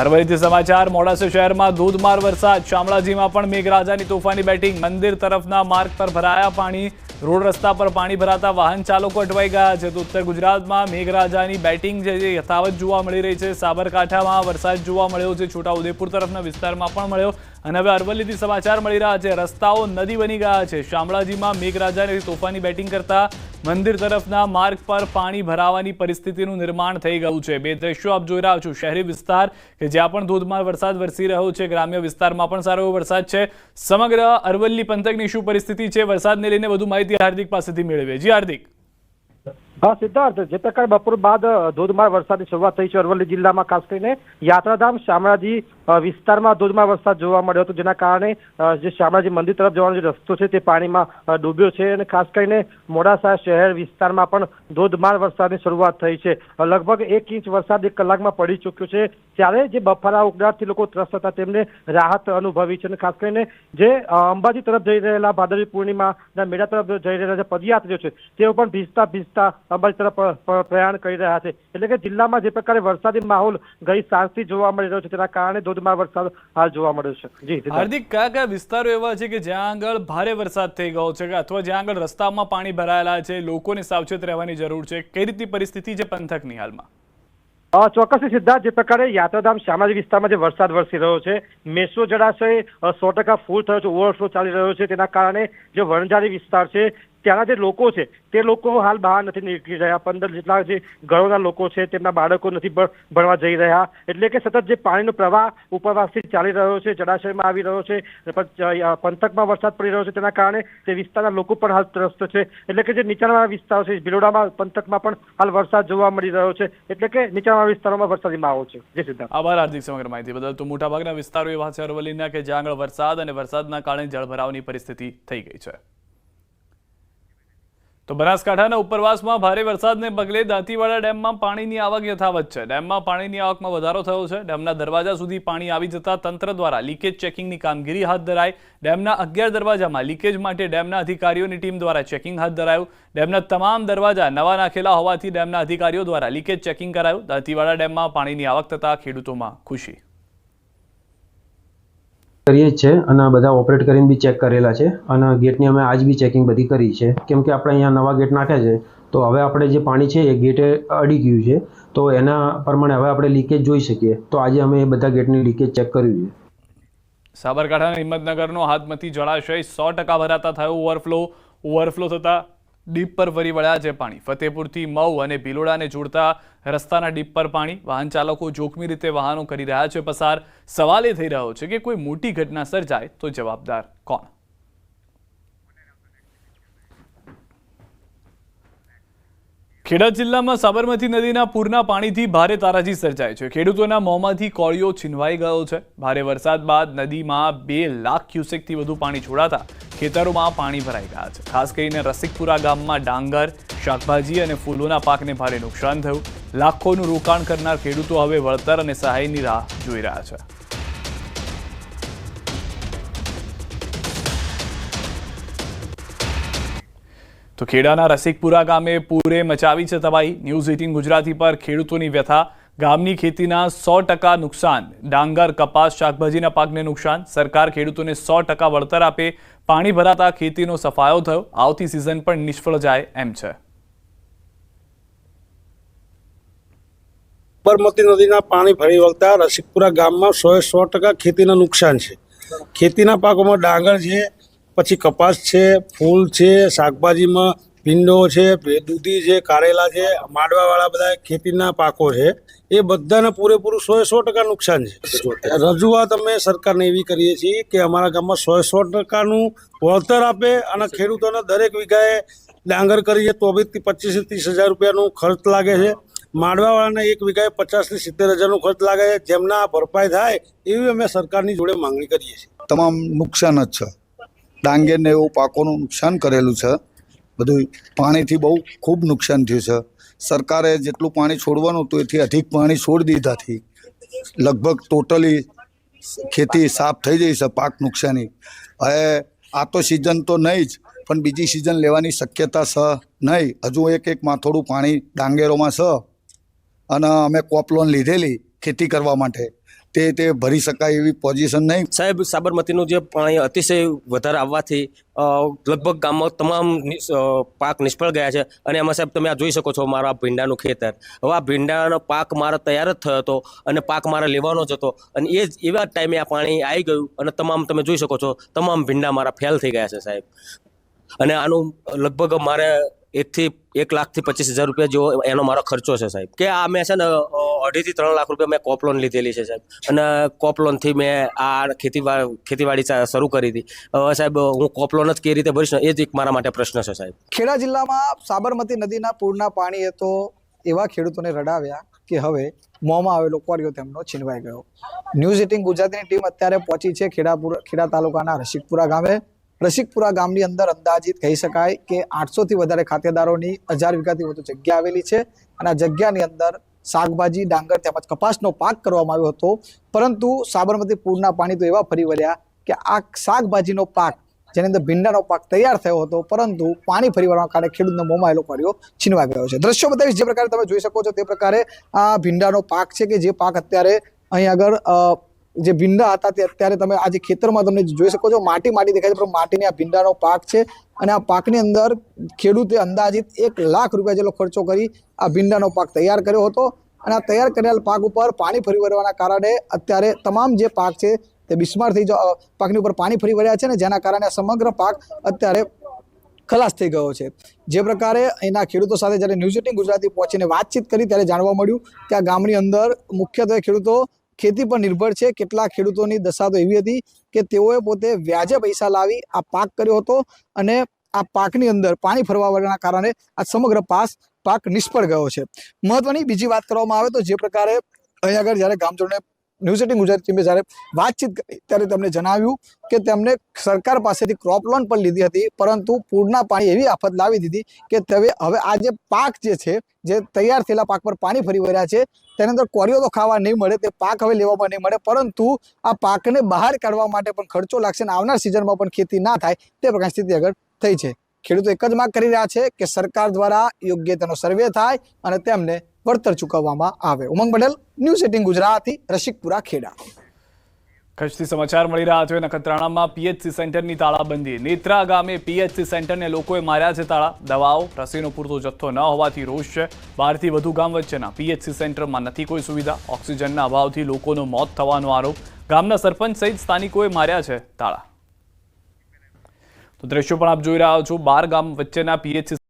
અરવલ્લીથી સમાચાર મોડાસા શહેરમાં ધોધમાર વરસાદ શામળાજીમાં પણ મેઘરાજાની તોફાની બેટિંગ મંદિર તરફના માર્ગ પર ભરાયા પાણી રોડ રસ્તા પર પાણી ભરાતા વાહન ચાલકો અટવાઈ ગયા છે તો ઉત્તર ગુજરાતમાં મેઘરાજાની બેટિંગ જે યથાવત જોવા મળી રહી છે સાબરકાંઠામાં વરસાદ જોવા મળ્યો છે છોટાઉદેપુર તરફના વિસ્તારમાં પણ મળ્યો અને હવે અરવલ્લીથી સમાચાર મળી રહ્યા છે રસ્તાઓ નદી બની ગયા છે શામળાજીમાં મેઘરાજાની તોફાની બેટિંગ કરતા મંદિર તરફના માર્ગ પર પાણી ભરાવાની પરિસ્થિતિનું નિર્માણ થઈ ગયું છે બે દ્રશ્યો આપ જોઈ રહ્યા છો શહેરી વિસ્તાર કે જ્યાં પણ ધોધમાર વરસાદ વરસી રહ્યો છે ગ્રામ્ય વિસ્તારમાં પણ સારો એવો વરસાદ છે સમગ્ર અરવલ્લી પંથકની શું પરિસ્થિતિ છે વરસાદને લઈને વધુ માહિતી હાર્દિક પાસેથી મેળવીએ જી હાર્દિક हाँ सिद्धार्थ જે પ્રકાર બપોર બાદ ધોધમાર વરસાદની શરૂઆત થઈ છે અરવલ્લી જિલ્લામાં ખાસ કરીને યાત્રાધામ શામળાજી વિસ્તારમાં ધોધમાર વરસાદ જોવા મળ્યો હતો જેના કારણે જે શામળાજી મંદિર તરફ જવાનો જે રસ્તો છે તે પાણીમાં ડૂબ્યો છે અને ખાસ કરીને મોડાસા શહેર વિસ્તારમાં પણ ધોધમાર વરસાદની શરૂઆત થઈ છે લગભગ 1 ઇંચ વરસાદ 1 કલાકમાં પડી ચૂક્યો છે ત્યારે જે બફારા ઉકળાટથી લોકો ત્રસ્ત હતા તેમને રાહત અનુભવી છે અને ખાસ કરીને જે અંબાજી તરફ જઈ રહેલા ભાદરવી પૂર્ણિમાના મેળા તરફ જઈ રહેલા જે પદયાત્રીઓ છે તેઓ પણ ભીજતા ભીજતા અંબાજી તરફ પ્રયાણ કરી રહ્યા છે એટલે કે જિલ્લામાં જે પ્રકારે વરસાદી માહોલ ગઈ સાંજથી જોવા મળી રહ્યો છે તેના કારણે ધોધમાર વરસાદ હાલ જોવા મળ્યો છે જી હાર્દિક કયા વિસ્તારો એવા છે કે જ્યાં આગળ ભારે વરસાદ થઈ ગયો છે અથવા જ્યાં આગળ રસ્તામાં પાણી ભરાયેલા છે લોકોને સાવચેત રહેવાની જરૂર છે કઈ રીતની પરિસ્થિતિ છે પંથકની હાલમાં ચોક્કસ સિદ્ધાર્થ જે પ્રકારે યાત્રાધામ શામળાજી વિસ્તારમાં જે વરસાદ વરસી રહ્યો છે મેસો જળાશય 100% ફૂલ થયો છે ઓવરફ્લો ચાલી રહ્યો છે તેના કારણે જે વણઝારી વિસ્તાર છે ત્યાંના જે લોકો છે તે લોકો હાલ બહાર નથી નીકળી રહ્યા 15 જેટલા જે ઘરોના લોકો છે તેમના બાળકો નથી ભણવા જઈ રહ્યા એટલે કે સતત જે પાણીનો પ્રવાહ ઉપરવાસથી ચાલી રહ્યો છે જળાશયમાં આવી રહ્યો છે પંથકમાં વરસાદ પડી રહ્યો છે તેના કારણે તે વિસ્તારના લોકો પણ હાલ ત્રસ્ત છે એટલે કે જે નીચાણવાળા વિસ્તારો છે ભિલોડામાં પંથકમાં પણ હાલ વરસાદ જોવા મળી રહ્યો છે એટલે કે નીચાણવાળા વિસ્તારોમાં વરસાદી માહોલ છે જી સિદ્ધાર્થ આભાર હાર્દિક સમગ્ર માહિતી બદલ તો મોટાભાગના વિસ્તારો એવા છે અરવલ્લીના કે જ્યાં આગળ વરસાદ અને વરસાદના કારણે જળભરાવની પરિસ્થિતિ થઈ ગઈ છે તો બનાસકાંઠાના ઉપરવાસમાં ભારે વરસાદને પગલે દાંતીવાડા ડેમમાં પાણીની આવક યથાવત છે ડેમમાં પાણીની આવકમાં વધારો થયો છે ડેમના દરવાજા સુધી પાણી આવી જતા તંત્ર દ્વારા લીકેજ ચેકિંગની કામગીરી હાથ ધરાઈ ડેમના 11 દરવાજામાં લીકેજ માટે ડેમના અધિકારીઓની ટીમ દ્વારા ચેકિંગ હાથ ધરાયું ડેમના તમામ દરવાજા નવા નાખેલા હોવાથી ડેમના અધિકારીઓ દ્વારા લીકેજ ચેકિંગ કરાયું દાંતીવાડા ડેમમાં પાણીની આવક થતા ખેડૂતોમાં ખુશી કરીએ જ છે અને બધા ઓપરેટ કરીને બી ચેક કરેલા છે અને ગેટની અમે આજ બી ચેકિંગ બધી કરી છે કેમ કે આપણે અહીંયા નવા ગેટ નાખ્યા છે તો હવે આપણે જે પાણી છે એ ગેટે અડી ગયું છે તો એના પ્રમાણે હવે આપણે લીકેજ જોઈ શકીએ તો આજે અમે એ બધા ગેટની લીકેજ ચેક કર્યું છે સાબરકાંઠાના હિંમતનગરનો હાથમતી જળાશય 100% ભરાતા થયો ઓવરફ્લો થતા ડીપ પર ફરી વળ્યા છે પાણી ફતેપુરથી મઉ અને ભિલોડાને જોડતા રસ્તાના ડીપ પર પાણી વાહન ચાલકો જોખમી રીતે વાહનો કરી રહ્યા છે પસાર સવાલ એ થઈ રહ્યો છે કે કોઈ મોટી ઘટના સર્જાય તો જવાબદાર કોણ ખેડા જિલ્લામાં સાબરમતી નદીના પૂરના પાણીથી ભારે તારાજી સર્જાય છે ખેડૂતોના મોંમાંથી કોળિયો છીનવાઈ ગયો છે ભારે વરસાદ બાદ નદીમાં 2 લાખ ક્યુસેકથી વધુ પાણી છોડાતા ખેતરોમાં પાણી ભરાઈ ગયા છે ખાસ કરીને રસિકપુરા ગામમાં ડાંગર શાકભાજી અને ફૂલોના પાકને ભારે નુકસાન થયું લાખોનું રોકાણ કરનાર ખેડૂતો હવે વળતર અને સહાયની રાહ જોઈ રહ્યા છે તો ખેડાના રસિકપુરા ગામે પૂરે મચાવી છે તબાહી ન્યૂઝ 18 ગુજરાતી પર ખેડૂતોની વ્યથા ગામની ખેતીના 100% નુકસાન ડાંગર કપાસ શાકભાજીના પાકને નુકસાન સરકાર ખેડૂતોને 100% વળતર આપે પાણી ભરાતા ખેતીનો સફાયો થયો આવતી સિઝન પણ નિષ્ફળ જાય એમ છે સાબરમતી નદીના પાણી ફરી વળતા રસિકપુરા ગામમાં 100% ખેતીનું નુકસાન છે ખેતીના પાકોમાં ડાંગર છે પછી કપાસ છે ફૂલ છે શાકભાજીમાં ભીંડો છે દૂધી છે કારેલા છે માંડવાવાળા બધા ખેતીના પાકો છે એ બધાને પૂરેપૂરું 100% નુકસાન છે રજૂઆત અમે સરકારને એવી કરીએ છીએ કે અમારા ગામમાં 100%નું વળતર આપે અને ખેડૂતોને દરેક વીઘાએ ડાંગર કરીએ તો બી 25,000 થી 30,000 રૂપિયાનું ખર્ચ લાગે છે માંડવાવાળાને એક વીઘાએ 50,000 થી 70,000નું ખર્ચ લાગે છે જેમના ભરપાઈ થાય એવી અમે સરકારની જોડે માંગણી કરીએ છીએ તમામ નુકસાન જ છે ડાંગરને એવું પાકોનું નુકસાન કરેલું છે બધું પાણીથી બહુ ખૂબ નુકસાન થયું છે સરકારે જેટલું પાણી છોડવાનું હતું એથી અધિક પાણી છોડી દીધાથી લગભગ ટોટલી ખેતી સાફ થઈ જઈ છે પાક નુકસાની હવે આ તો સિઝન તો નહીં જ પણ બીજી સિઝન લેવાની શક્યતા છે નહીં હજુ એક માથોડું પાણી ડાંગેરોમાં છે અને અમે કોપ લોન લીધેલી ખેતી કરવા માટે તે ભરી શકાય એવી પોઝિશન નહીં. સાહેબ, સાબરમતીનું જે પાણી અતિશય વધારે આવવાથી લગભગ ગામમાં તમામ પાક નિષ્ફળ ગયા છે. અને એમાં સાહેબ તમે આ જોઈ શકો છો મારા ભીંડાનું ખેતર. હવે આ ભીંડાનો પાક મારો તૈયાર જ થયો હતો અને પાક મારે લેવાનો જ હતો, અને એવા ટાઈમે આ પાણી આવી ગયું અને તમામ તમે જોઈ શકો છો તમામ ભીંડા મારા ફેલ થઈ ગયા છે સાહેબ. અને આનું લગભગ મારે 1,25,000 રૂપિયા જેવો એનો મારો ખર્ચો છે સાહેબ. કે આ મેં છે ને 2.5 થી 3 લાખ રૂપિયા મેં કોપ લોન લીધેલી છે સાહેબ, અને કોપ લોનથી મેં આ ખેતીવાડી શરૂ કરી હતી. હવે સાહેબ હું કોપ લોન જ કેવી રીતે ભરીશ ને એ જ એક મારા માટે પ્રશ્ન છે સાહેબ. ખેડા જિલ્લામાં સાબરમતી નદીના પૂરના પાણીએ તો એવા ખેડૂતોને રડાવ્યા કે હવે મોંમાં આવેલો કોરિયો તેમનો છીનવાઈ ગયો. ન્યૂઝ 18 ગુજરાતીની ટીમ અત્યારે પહોંચી છે ખેડા તાલુકાના રસિકપુરા ગામે. રસિકપુરા ગામની અંદર અંદાજિત કહી શકાય કે 800 થી વધારે ખાતેદારોની 1000 વીઘાથી વધુ જગ્યા આવેલી છે, અને આ જગ્યાની અંદર શાકભાજી, ડાંગર તેમજ કપાસનો પાક કરવામાં આવ્યો હતો. પરંતુ સાબરમતી પૂરના પાણી તો એવા ફરી વળ્યા કે આ શાકભાજીનો પાક, જેની અંદર ભીંડાનો પાક તૈયાર થયો હતો, પરંતુ પાણી ફરી વળવાના કારણે ખેડૂતનો મોંમાં આવેલો કોરિયો છીનવાઈ ગયો છે. દ્રશ્યો બતાવીશ જે પ્રકારે તમે જોઈ શકો છો તે પ્રકારે આ ભીંડાનો પાક છે કે જે પાક અત્યારે અહીં આગળ જે ભીંડા હતા તે અત્યારે તમે આજે ખેતરમાં તમને જોઈ શકો છો માટી દેખાય છે, પણ માટીની આ ભીંડાનો પાક છે. અને આ પાકની અંદર ખેડૂતે અંદાજિત 1 લાખ રૂપિયા જેટલો ખર્ચો કરી આ ભીંડાનો પાક તૈયાર કર્યો હતો. અને આ તૈયાર કરેલ પાક ઉપર પાણી ફરી વળવાના કારણે અત્યારે તમામ જે પાક છે તે બિસ્માર થઈ પાકની ઉપર પાણી ફરી વળ્યા છે, ને જેના કારણે આ સમગ્ર પાક અત્યારે ખલાસ થઈ ગયો છે. જે પ્રકારે અહીંના ખેડૂતો સાથે જ્યારે ન્યૂઝ 18 ગુજરાતી પહોંચીને વાતચીત કરી ત્યારે જાણવા મળ્યું કે આ ગામની અંદર મુખ્યત્વે ખેડૂતો ખેતી પર નિર્ભર છે. કેટલાક ખેડૂતોની દશા તો એવી હતી કે તેઓએ પોતે વ્યાજે પૈસા લાવી આ પાક કર્યો હતો, અને આ પાકની અંદર પાણી ફરવા વળવાના કારણે આ સમગ્ર પાક નિષ્ફળ ગયો છે. મહત્વની બીજી વાત કરવામાં આવે તો જે પ્રકારે અહીં આગળ જ્યારે ગામજનોને ન્યૂઝ 18 ગુજરાતી ટીમે જ્યારે વાતચીત કરી ત્યારે તેમને જણાવ્યું કે તેમને સરકાર પાસેથી ક્રોપ લોન પણ લીધી હતી, પરંતુ પૂરના પાણી એવી આફત લાવી દીધી કે હવે આ જે પાક છે જે તૈયાર થયેલા પાક પર પાણી ફરી વળ્યા છે તેની અંદર કોરિયો તો ખાવા નહીં મળે, તે પાક હવે લેવામાં નહીં મળે, પરંતુ આ પાકને બહાર કાઢવા માટે પણ ખર્ચો લાગશે અને આવનાર સિઝનમાં પણ ખેતી ના થાય તે પ્રકારની સ્થિતિ આગળ થઈ છે. ખેડૂતો એક જ માંગ કરી રહ્યા છે કે સરકાર દ્વારા યોગ્ય તેનો સર્વે થાય અને તેમને વળતર ચૂકવવામાં આવે. ઉમંગ પટેલ, ન્યૂઝ 18 ગુજરાતી, રસિકપુરા, ખેડા. કચ્છથી સમાચાર મળી રહ્યા છે. નખત્રાણામાં પીએચસી સેન્ટરની તાળાબંધી. નેત્રા ગામે પીએચસી સેન્ટરને લોકોએ માર્યા છે તાળા. દવાઓ, રસીનો પૂરતો જથ્થો ન હોવાથી રોષ છે. 12 થી વધુ ગામ વચ્ચેના પીએચસી સેન્ટરમાં નથી કોઈ સુવિધા. ઓક્સિજનના અભાવથી લોકોનું મોત થવાનો આરોપ. ગામના સરપંચ સહિત સ્થાનિકોએ માર્યા છે તાળા. તો દ્રશ્યો પણ આપ જોઈ રહ્યા છો. 12 ગામ વચ્ચેના પીએચસી